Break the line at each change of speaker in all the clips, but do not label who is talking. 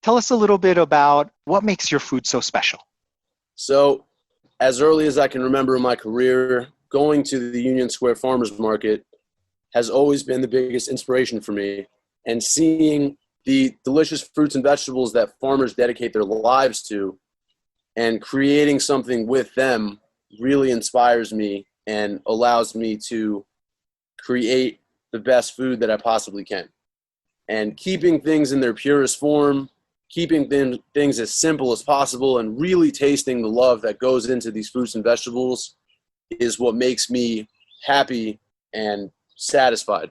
Tell us a little bit about what makes your food so special.
So, as early as I can remember in my career, going to the Union Square Farmers Market has always been the biggest inspiration for me. And seeing the delicious fruits and vegetables that farmers dedicate their lives to and creating something with them really inspires me and allows me to create the best food that I possibly can. And keeping things in their purest form, keeping things as simple as possible, and really tasting the love that goes into these fruits and vegetables is what makes me happy and satisfied.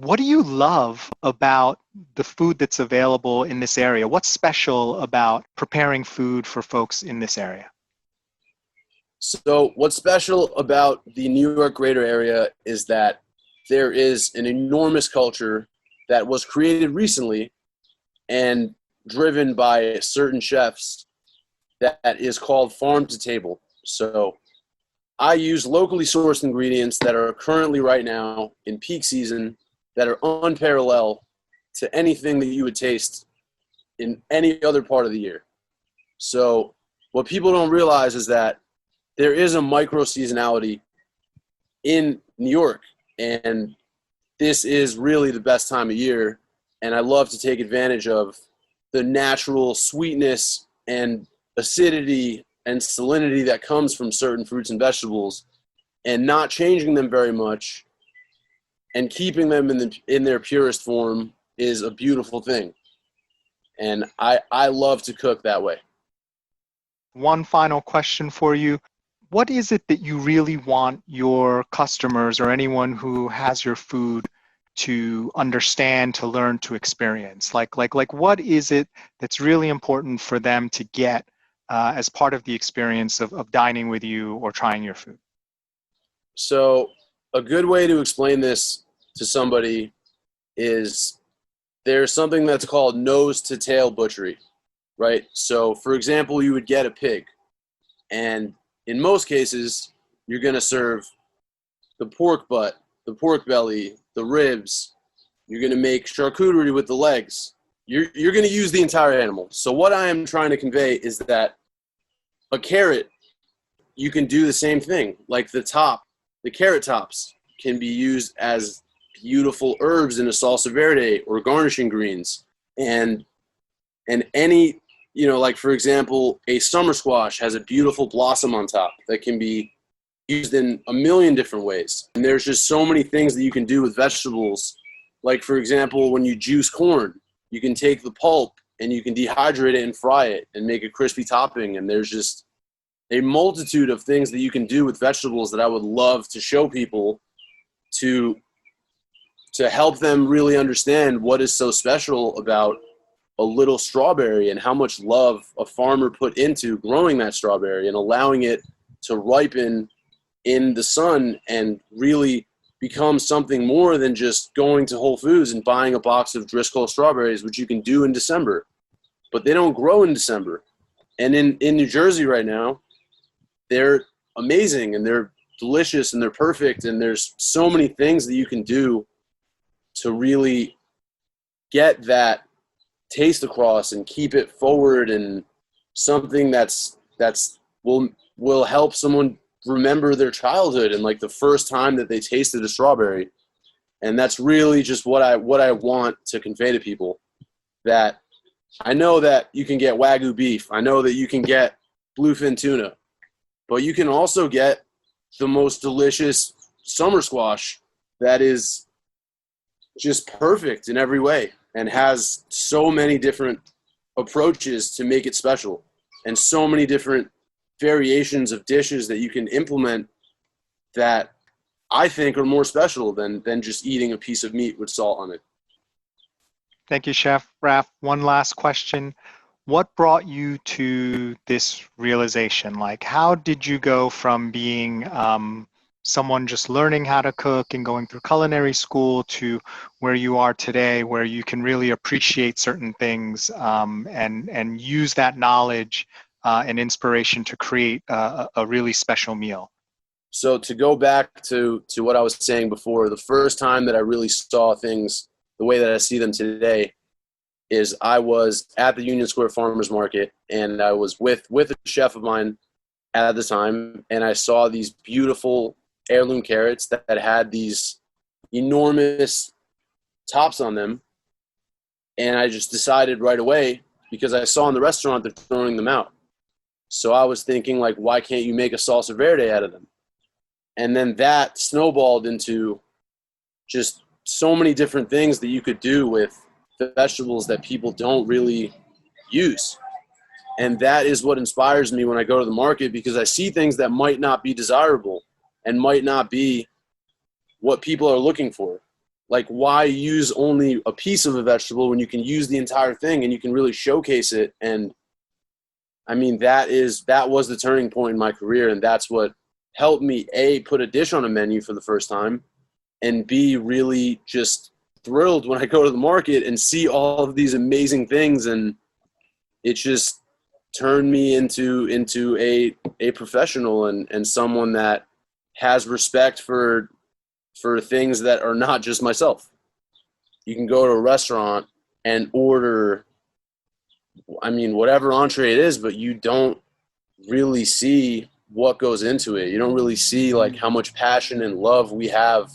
What do you love about the food that's available in this area? What's special about preparing food for folks in this area?
So what's special about the New York greater area is that there is an enormous culture that was created recently and driven by certain chefs that is called farm to table. So I use locally sourced ingredients that are currently right now in peak season that are unparalleled to anything that you would taste in any other part of the year. So what people don't realize is that there is a micro seasonality in New York, and this is really the best time of year. And I love to take advantage of the natural sweetness and acidity and salinity that comes from certain fruits and vegetables and not changing them very much and keeping them in their purest form is a beautiful thing. And I love to cook that way.
One final question for you. What is it that you really want your customers or anyone who has your food to understand, to learn, to experience? Like what is it that's really important for them to get as part of the experience of dining with you or trying your food?
So a good way to explain this to somebody is there's something that's called nose to tail butchery, right? So for example, you would get a pig, and in most cases, you're going to serve the pork butt, the pork belly, the ribs. You're going to make charcuterie with the legs. You're going to use the entire animal. So what I am trying to convey is that a carrot, you can do the same thing. Like the carrot tops can be used as beautiful herbs in a salsa verde or garnishing greens. And any, like for example, a summer squash has a beautiful blossom on top that can be used in a million different ways. And there's just so many things that you can do with vegetables. Like for example, when you juice corn, you can take the pulp and you can dehydrate it and fry it and make a crispy topping. And there's just a multitude of things that you can do with vegetables that I would love to show people to help them really understand what is so special about a little strawberry and how much love a farmer put into growing that strawberry and allowing it to ripen in the sun and really become something more than just going to Whole Foods and buying a box of Driscoll strawberries, which you can do in December. But they don't grow in December. And in New Jersey right now, they're amazing and they're delicious and they're perfect. And there's so many things that you can do to really get that taste across and keep it forward, and something that's will help someone remember their childhood and like the first time that they tasted a strawberry. And that's really just what I want to convey to people, that I know that you can get Wagyu beef, I know that you can get bluefin tuna, but you can also get the most delicious summer squash that is just perfect in every way and has so many different approaches to make it special and so many different variations of dishes that you can implement that I think are more special than just eating a piece of meat with salt on it.
Thank you, Chef Raph. One last question. What brought you to this realization? Like, how did you go from being someone just learning how to cook and going through culinary school to where you are today, where you can really appreciate certain things and use that knowledge and inspiration to create a really special meal?
So to go back to what I was saying before, the first time that I really saw things the way that I see them today is I was at the Union Square Farmers Market, and I was with a chef of mine at the time, and I saw these beautiful heirloom carrots that had these enormous tops on them, and I just decided right away, because I saw in the restaurant they're throwing them out. So I was thinking, like, why can't you make a salsa verde out of them? And then that snowballed into just so many different things that you could do with the vegetables that people don't really use. And that is what inspires me when I go to the market, because I see things that might not be desirable and might not be what people are looking for. Like, why use only a piece of a vegetable when you can use the entire thing and you can really showcase it? And I mean, that was the turning point in my career, and that's what helped me, A, put a dish on a menu for the first time, and B, really just thrilled when I go to the market and see all of these amazing things, and it just turned me into a professional and someone that has respect for things that are not just myself. You can go to a restaurant and order, I mean, whatever entree it is, but you don't really see what goes into it. You don't really see like how much passion and love we have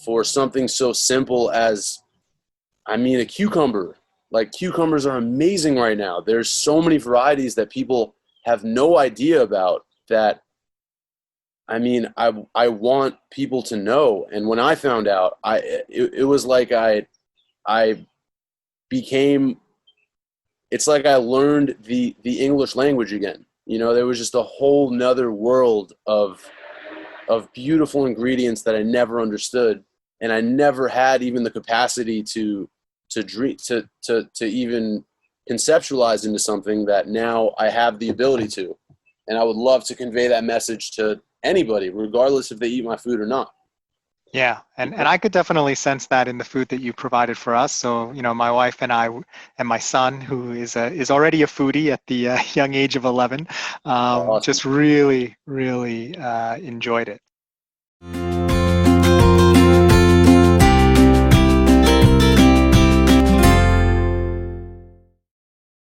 for something so simple as, I mean, a cucumber. Like, cucumbers are amazing right now. There's so many varieties that people have no idea about that. I mean, I want people to know. And when I found out, it was like I became, it's like I learned the English language again. You know, there was just a whole nother world of beautiful ingredients that I never understood, and I never had even the capacity to dream, to even conceptualize into something that now I have the ability to. And I would love to convey that message to anybody, regardless if they eat my food or not.
Yeah, and I could definitely sense that in the food that you provided for us. So, you know, my wife and I and my son, who is already a foodie at the young age of 11,
Awesome.
just really, really enjoyed it.